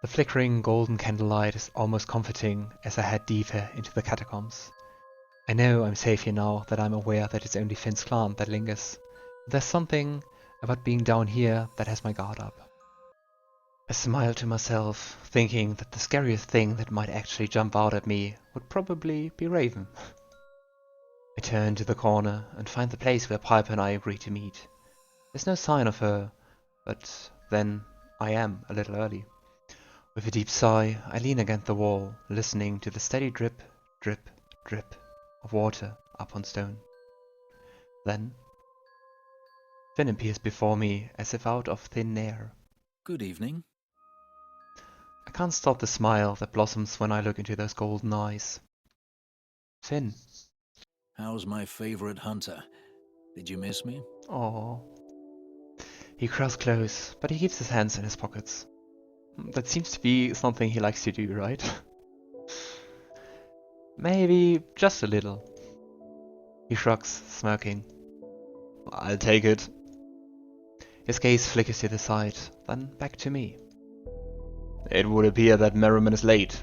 The flickering golden candlelight is almost comforting as I head deeper into the catacombs. I know I'm safe here now that I'm aware that it's only Finn's clan that lingers. There's something about being down here that has my guard up. I smile to myself, thinking that the scariest thing that might actually jump out at me would probably be Raven. I turn to the corner and find the place where Piper and I agreed to meet. There's no sign of her, but then I am a little early. With a deep sigh, I lean against the wall, listening to the steady drip, drip, drip of water up on stone. Then, Finn appears before me as if out of thin air. Good evening. I can't stop the smile that blossoms when I look into those golden eyes. Finn. How's my favorite hunter? Did you miss me? Aww. He crawls close, but he keeps his hands in his pockets. That seems to be something he likes to do, right? Maybe just a little. He shrugs, smirking. I'll take it. His gaze flickers to the side, then back to me. It would appear that Merriman is late.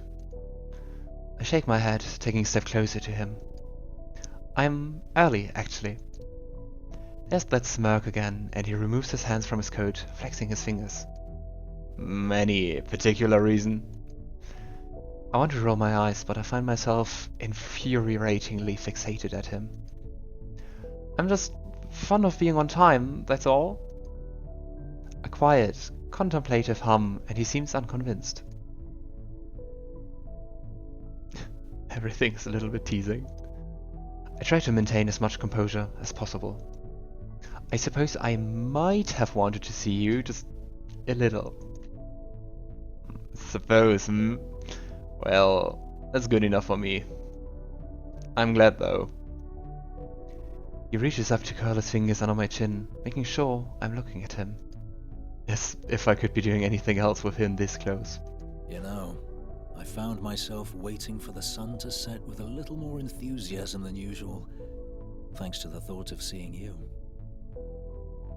I shake my head, taking a step closer to him. I'm early, actually. There's that smirk again, and he removes his hands from his coat, flexing his fingers. Any particular reason? I want to roll my eyes, but I find myself infuriatingly fixated at him. I'm just fond of being on time, that's all. A quiet, contemplative hum, and he seems unconvinced. Everything is a little bit teasing. I try to maintain as much composure as possible. I suppose I might have wanted to see you, just a little. Suppose, Well, that's good enough for me. I'm glad though. He reaches up to curl his fingers under my chin, making sure I'm looking at him. As if I could be doing anything else with him this close. You know, I found myself waiting for the sun to set with a little more enthusiasm than usual, thanks to the thought of seeing you.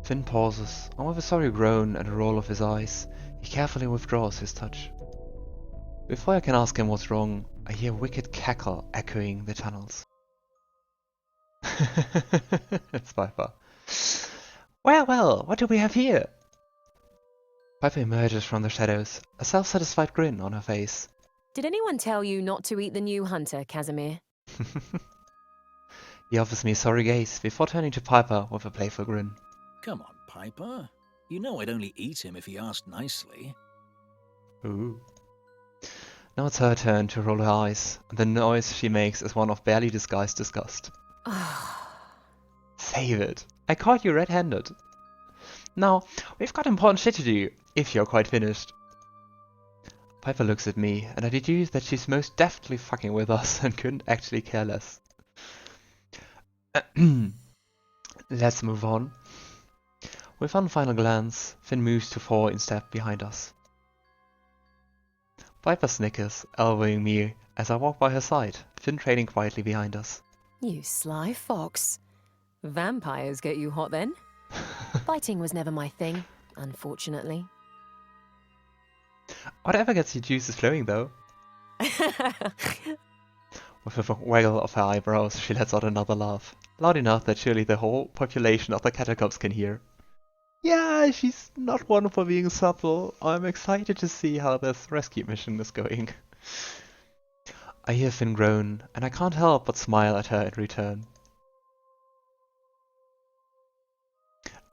Finn pauses, and with a sorry groan and a roll of his eyes, he carefully withdraws his touch. Before I can ask him what's wrong, I hear a wicked cackle echoing the tunnels. It's Piper. Well, what do we have here? Piper emerges from the shadows, a self-satisfied grin on her face. Did anyone tell you not to eat the new hunter, Casimir? He offers me a sorry gaze before turning to Piper with a playful grin. Come on, Piper. You know I'd only eat him if he asked nicely. Ooh. Now it's her turn to roll her eyes, and the noise she makes is one of barely disguised disgust. Save it. I caught you red-handed. Now, we've got important shit to do, if you're quite finished. Piper looks at me, and I deduce that she's most definitely fucking with us and couldn't actually care less. Let's move on. With one final glance, Finn moves to 4 in step behind us. Piper snickers, elbowing me as I walk by her side, Finn trailing quietly behind us. You sly fox. Vampires get you hot then? Fighting was never my thing, unfortunately. Whatever gets your juices flowing, though. With a waggle of her eyebrows, she lets out another laugh, loud enough that surely the whole population of the catacombs can hear. Yeah, she's not one for being subtle. I'm excited to see how this rescue mission is going. I hear Finn groan, and I can't help but smile at her in return.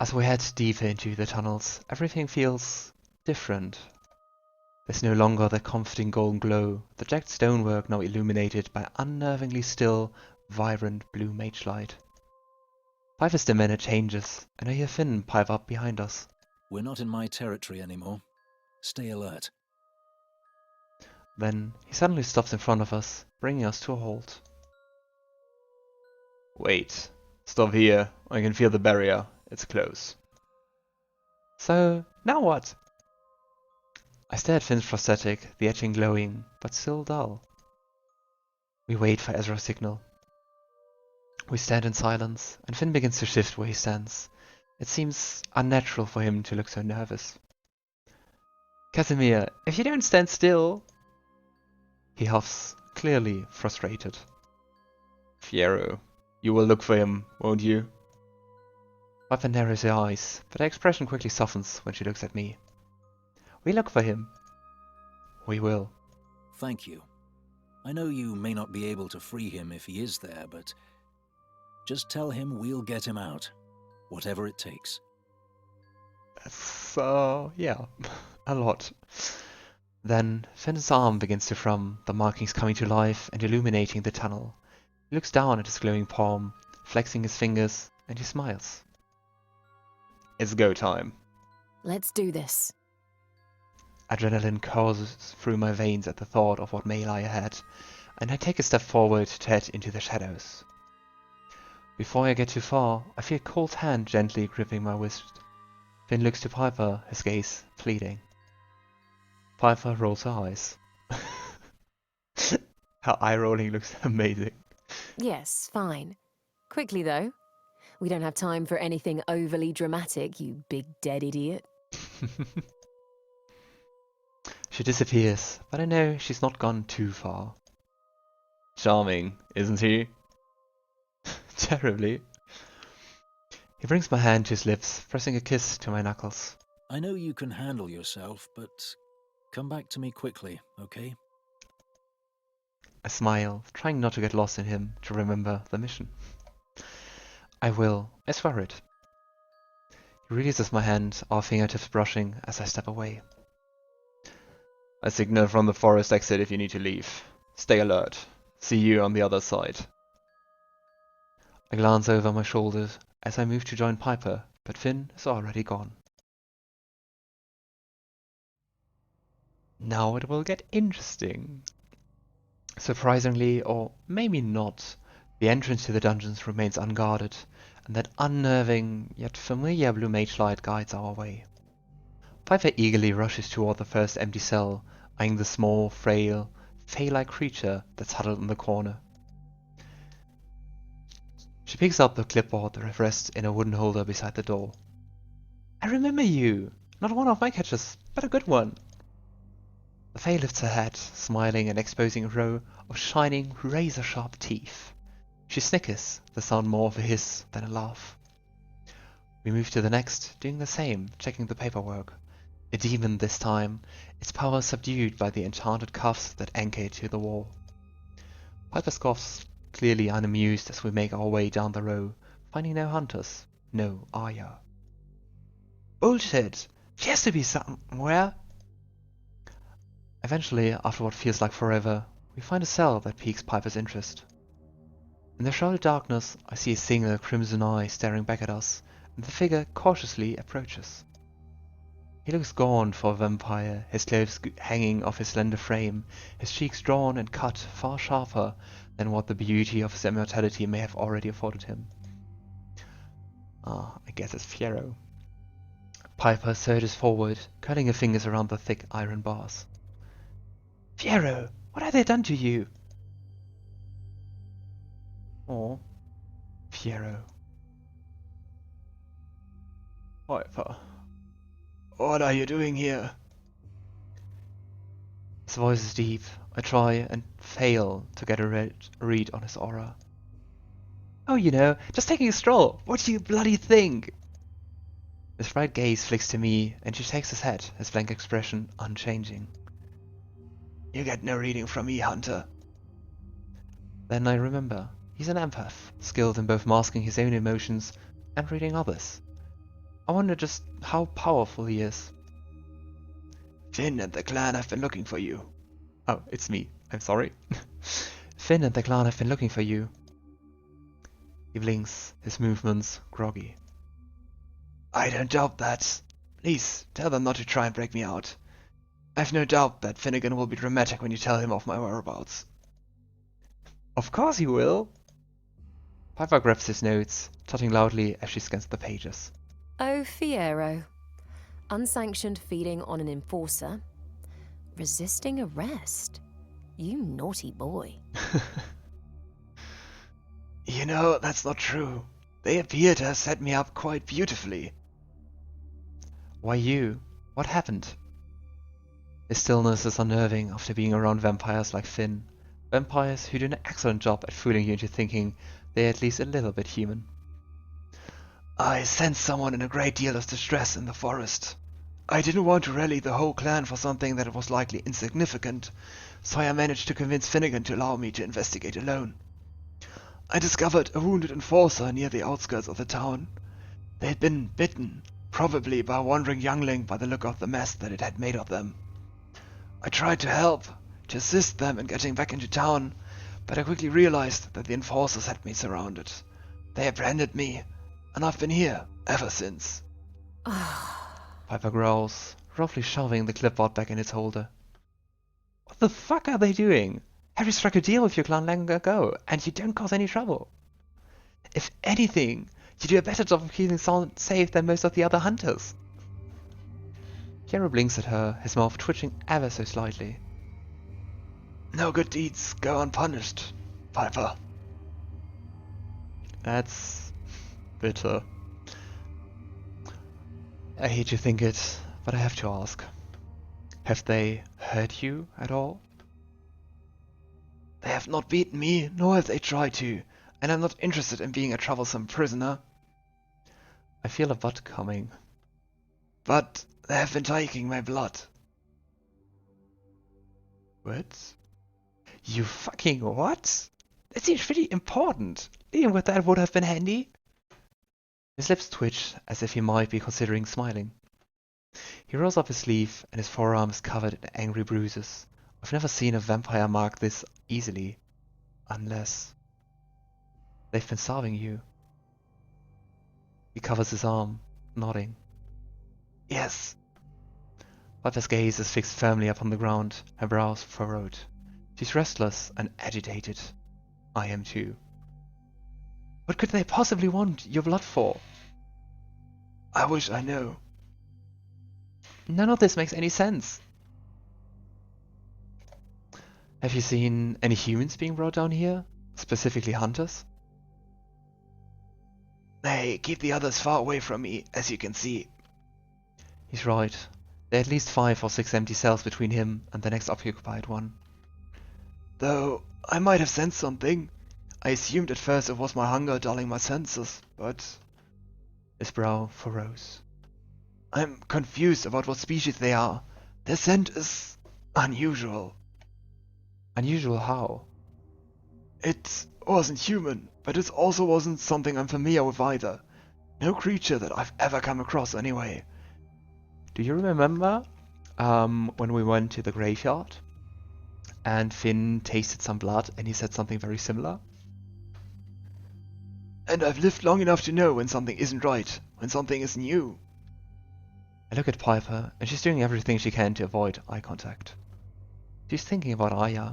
As we head deeper into the tunnels, everything feels different. There's no longer that comforting golden glow, the jagged stonework now illuminated by unnervingly still, vibrant blue mage light. Piper's demeanor changes, and I hear Finn pipe up behind us. We're not in my territory anymore. Stay alert. Then he suddenly stops in front of us, bringing us to a halt. Wait, stop here. I can feel the barrier. It's close. So, now what? I stare at Finn's prosthetic, the etching glowing, but still dull. We wait for Ezra's signal. We stand in silence, and Finn begins to shift where he stands. It seems unnatural for him to look so nervous. Casimir, if you don't stand still... He huffs, clearly frustrated. Fiero, you will look for him, won't you? Piper narrows her eyes, but her expression quickly softens when she looks at me. We look for him. We will. Thank you. I know you may not be able to free him if he is there, but just tell him we'll get him out, whatever it takes. That's, yeah, a lot. Then Finn's arm begins to thrum, the markings coming to life and illuminating the tunnel. He looks down at his glowing palm, flexing his fingers, and he smiles. It's go time. Let's do this. Adrenaline courses through my veins at the thought of what may lie ahead, and I take a step forward to head into the shadows. Before I get too far, I feel a cold hand gently gripping my wrist. Finn looks to Piper, his gaze pleading. Piper rolls her eyes. Her eye rolling looks amazing. Yes, fine. Quickly, though. We don't have time for anything overly dramatic, you big dead idiot. She disappears, but I know she's not gone too far. Charming, isn't he? Terribly. He brings my hand to his lips, pressing a kiss to my knuckles. I know you can handle yourself, but come back to me quickly, okay? I smile, trying not to get lost in him, to remember the mission. I will, I swear it. He releases my hand, our fingertips brushing as I step away. I signal from the forest exit if you need to leave. Stay alert. See you on the other side. I glance over my shoulders as I move to join Piper, but Finn is already gone. Now it will get interesting. Surprisingly, or maybe not, the entrance to the dungeons remains unguarded, and that unnerving yet familiar blue mage light guides our way. Piper eagerly rushes toward the first empty cell, eyeing the small, frail, fey-like creature that's huddled in the corner. She picks up the clipboard that rests in a wooden holder beside the door. I remember you! Not one of my catches, but a good one! The Fae lifts her head, smiling and exposing a row of shining, razor-sharp teeth. She snickers, the sound more of a hiss than a laugh. We move to the next, doing the same, checking the paperwork. A demon this time, its power subdued by the enchanted cuffs that anchor it to the wall. Piper scoffs, clearly unamused as we make our way down the row, finding no hunters, no Arya. Bullshit! She has to be somewhere! Eventually, after what feels like forever, we find a cell that piques Piper's interest. In the shrouded darkness, I see a single crimson eye staring back at us, and the figure cautiously approaches. He looks gaunt for a vampire, his clothes hanging off his slender frame, his cheeks drawn and cut far sharper than what the beauty of his immortality may have already afforded him. I guess it's Fiero. Piper surges forward, curling her fingers around the thick iron bars. Fiero, what have they done to you? Oh, Fiero. Piper, what are you doing here? His voice is deep. I try and fail to get a read on his aura. Oh, you know, just taking a stroll. What do you bloody think? His bright gaze flicks to me, and she shakes his head, his blank expression unchanging. You get no reading from me, Hunter. Then I remember, he's an empath, skilled in both masking his own emotions and reading others. I wonder just how powerful he is. Finn and the clan have been looking for you. Oh, it's me. I'm sorry. Finn and the clan have been looking for you. He blinks, his movements groggy. I don't doubt that. Please, tell them not to try and break me out. I've no doubt that Finnegan will be dramatic when you tell him of my whereabouts. Of course he will. Piper grabs his notes, tutting loudly as she scans the pages. Oh, Fiero. Unsanctioned feeding on an enforcer. Resisting arrest. You naughty boy. You know, that's not true. They appear to have set me up quite beautifully. Why you? What happened? His stillness is unnerving after being around vampires like Finn. Vampires who do an excellent job at fooling you into thinking they're at least a little bit human. I sensed someone in a great deal of distress in the forest. I didn't want to rally the whole clan for something that was likely insignificant, so I managed to convince Finnegan to allow me to investigate alone. I discovered a wounded enforcer near the outskirts of the town. They had been bitten, probably by a wandering youngling by the look of the mess that it had made of them. I tried to help, to assist them in getting back into town, but I quickly realized that the enforcers had me surrounded. They apprehended me, and I've been here ever since. Piper growls, roughly shoving the clipboard back in its holder. What the fuck are they doing? Harry struck a deal with your clan long ago, and you don't cause any trouble. If anything, you do a better job of keeping someone safe than most of the other hunters. Piero blinks at her, his mouth twitching ever so slightly. No good deeds go unpunished, Piper. That's bitter. I hate to think it, but I have to ask. Have they hurt you at all? They have not beaten me, nor have they tried to, and I'm not interested in being a troublesome prisoner. I feel a but coming. But they have been taking my blood. What? You fucking what? That seems pretty important. Dealing with that would have been handy. His lips twitch as if he might be considering smiling. He rolls up his sleeve and his forearm is covered in angry bruises. I've never seen a vampire mark this easily. Unless they've been starving you. He covers his arm, nodding. Yes. Piper's gaze is fixed firmly upon the ground, her brows furrowed. She's restless and agitated. I am too. What could they possibly want your blood for? I wish I knew. None of this makes any sense. Have you seen any humans being brought down here? Specifically hunters? They keep the others far away from me, as you can see. He's right. There are at least 5 or 6 empty cells between him and the next occupied one. Though I might have sensed something. I assumed at first it was my hunger dulling my senses, but... His brow furrows. I'm confused about what species they are. Their scent is unusual. Unusual how? It wasn't human, but it also wasn't something I'm familiar with either. No creature that I've ever come across anyway. Do you remember when we went to the graveyard and Finn tasted some blood and he said something very similar? And I've lived long enough to know when something isn't right, when something is new. I look at Piper, and she's doing everything she can to avoid eye contact. She's thinking about Aya.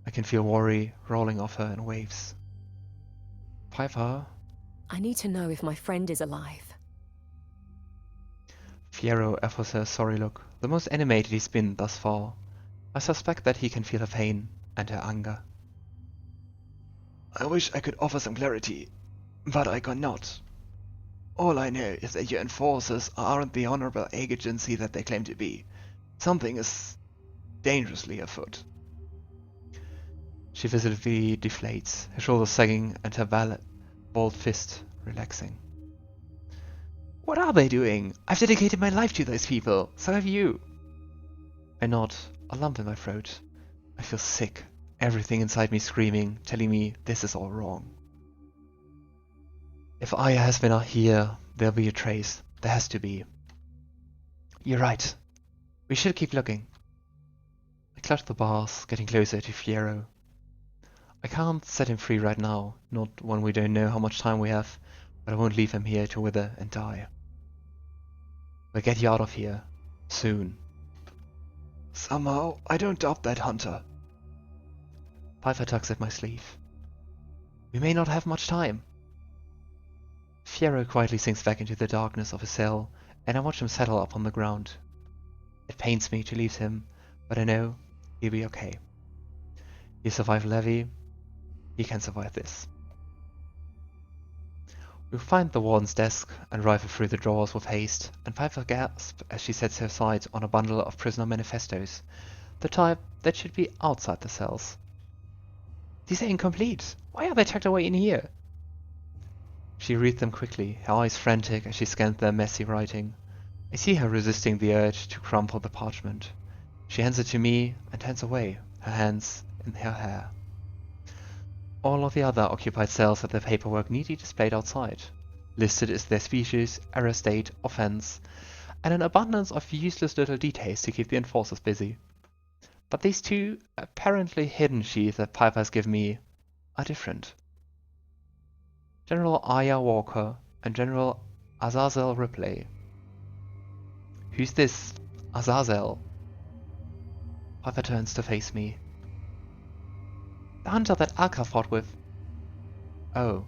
I can feel worry rolling off her in waves. Piper? I need to know if my friend is alive. Fierro offers her a sorry look, the most animated he's been thus far. I suspect that he can feel her pain and her anger. I wish I could offer some clarity, but I cannot. All I know is that your enforcers aren't the honorable agency that they claim to be. Something is dangerously afoot. She visibly deflates, her shoulders sagging and her balled fist relaxing. What are they doing? I've dedicated my life to those people, so have you. I nod, a lump in my throat. I feel sick, everything inside me screaming, telling me this is all wrong. If Aya has been here, there'll be a trace. There has to be. You're right. We should keep looking. I clutch the bars, getting closer to Fierro. I can't set him free right now, not when we don't know how much time we have, but I won't leave him here to wither and die. We'll get you out of here. Soon. Somehow, I don't doubt that, Hunter. Piper tugs at my sleeve. We may not have much time. Fierro quietly sinks back into the darkness of his cell, and I watch him settle up on the ground. It pains me to leave him, but I know he'll be okay. He survived Levy. He can survive this. We find the warden's desk and rifle through the drawers with haste, and Piper gasps as she sets her sight on a bundle of prisoner manifestos, the type that should be outside the cells. These are incomplete. Why are they tucked away in here? She reads them quickly, her eyes frantic as she scans their messy writing. I see her resisting the urge to crumple the parchment. She hands it to me and turns away, her hands in her hair. All of the other occupied cells have their paperwork neatly displayed outside. Listed is their species, error state, offense, and an abundance of useless little details to keep the enforcers busy. But these two apparently hidden sheets that Piper has given me are different. General Aya Walker and General Azazel Ripley. Who's this Azazel? Piper turns to face me. The hunter that Alkar fought with. Oh,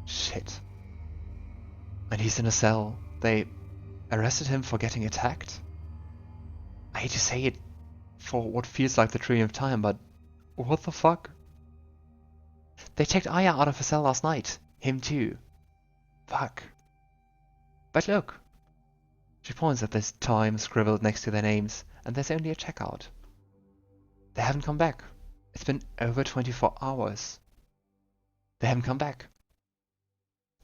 shit. And he's in a cell. They arrested him for getting attacked? I hate to say it for what feels like the dream of time, but what the fuck? They checked Aya out of her cell last night. Him too. Fuck. But look. She points at this time scribbled next to their names, and there's only a checkout. They haven't come back. It's been over 24 hours. They haven't come back.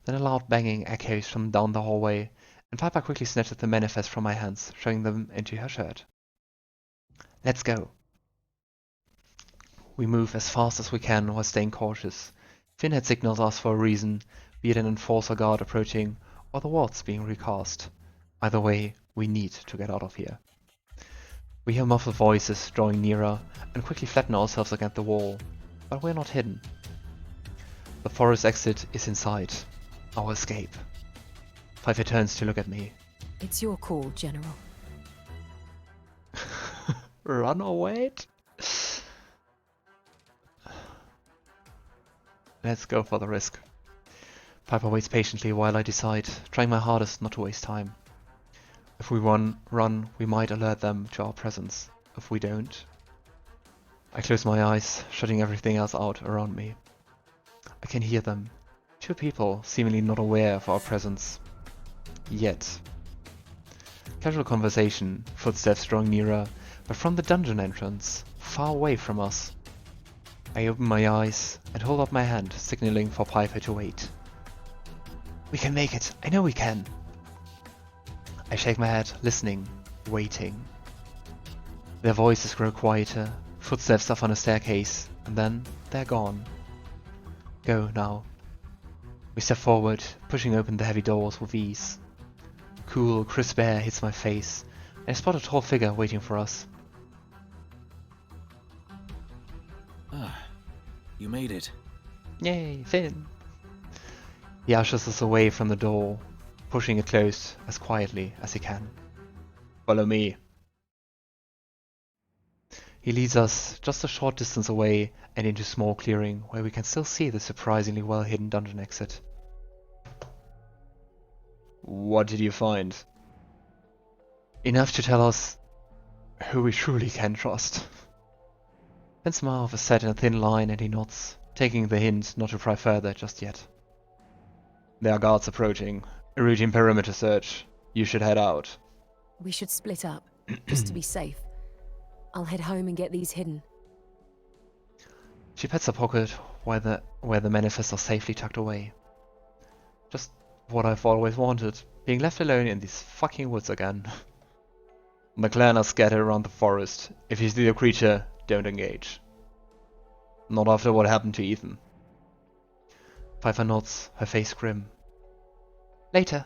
Then a loud banging echoes from down the hallway, and Piper quickly snatches the manifest from my hands, shoving them into her shirt. Let's go. We move as fast as we can while staying cautious. Finn had signaled us for a reason, be it an enforcer guard approaching or the wards being recast. Either way, we need to get out of here. We hear muffled voices drawing nearer and quickly flatten ourselves against the wall, but we're not hidden. The forest exit is in sight. Our escape. Piper turns to look at me. It's your call, General. Run away? Let's go for the risk. Piper waits patiently while I decide, trying my hardest not to waste time. If we run, we might alert them to our presence. If we don't... I close my eyes, shutting everything else out around me. I can hear them. Two people, seemingly not aware of our presence. Yet. Casual conversation, footsteps drawing nearer, but from the dungeon entrance, far away from us. I open my eyes and hold up my hand, signaling for Piper to wait. We can make it. I know we can. I shake my head, listening, waiting. Their voices grow quieter, footsteps up on a staircase, and then they're gone. Go now. We step forward, pushing open the heavy doors with ease. Cool, crisp air hits my face, and I spot a tall figure waiting for us. Ah, you made it. Yay, Finn! He ushers us away from the door, pushing it closed as quietly as he can. Follow me. He leads us just a short distance away and into a small clearing where we can still see the surprisingly well-hidden dungeon exit. What did you find? Enough to tell us who we truly can trust. Finn's mouth is set in a thin line and he nods, taking the hint not to pry further just yet. There are guards approaching. A routine perimeter search. You should head out. We should split up, just to be safe. I'll head home and get these hidden. She pats her pocket where the manifests are safely tucked away. Just what I've always wanted, being left alone in these fucking woods again. The clan are scattered around the forest. If you see a creature, don't engage. Not after what happened to Ethan. Piper nods, her face grim. Later.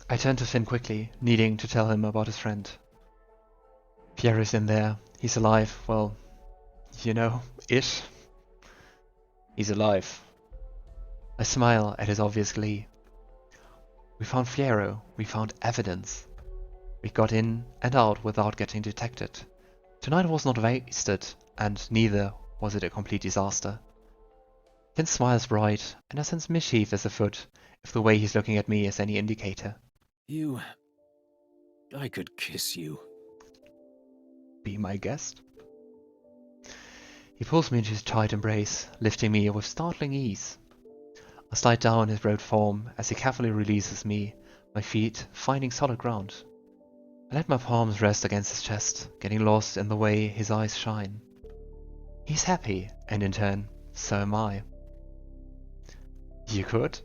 I turn to Finn quickly, needing to tell him about his friend. Pierre is in there. He's alive. Well, you know, ish. He's alive. I smile at his obvious glee. We found Fiero. We found evidence. We got in and out without getting detected. Tonight was not wasted, and neither was it a complete disaster. Finn smiles bright, and I sense mischief is afoot, if the way he's looking at me is any indicator. I could kiss you. Be my guest? He pulls me into his tight embrace, lifting me with startling ease. I slide down his robed form as he carefully releases me, my feet finding solid ground. I let my palms rest against his chest, getting lost in the way his eyes shine. He's happy, and in turn, so am I. You could?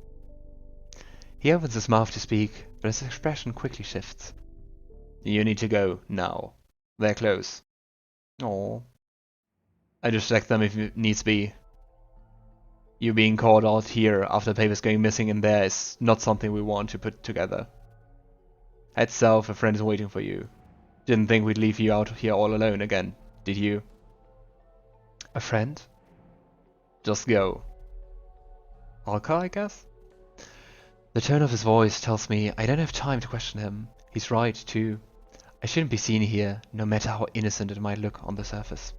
He opens his mouth to speak, but his expression quickly shifts. You need to go, now. They're close. Oh. I distract them if it needs be. You being caught out here after papers going missing in there is not something we want to put together. Head south, a friend is waiting for you. Didn't think we'd leave you out here all alone again, did you? A friend? Just go. Alkar, I guess? The tone of his voice tells me I don't have time to question him. He's right, too. I shouldn't be seen here, no matter how innocent it might look on the surface.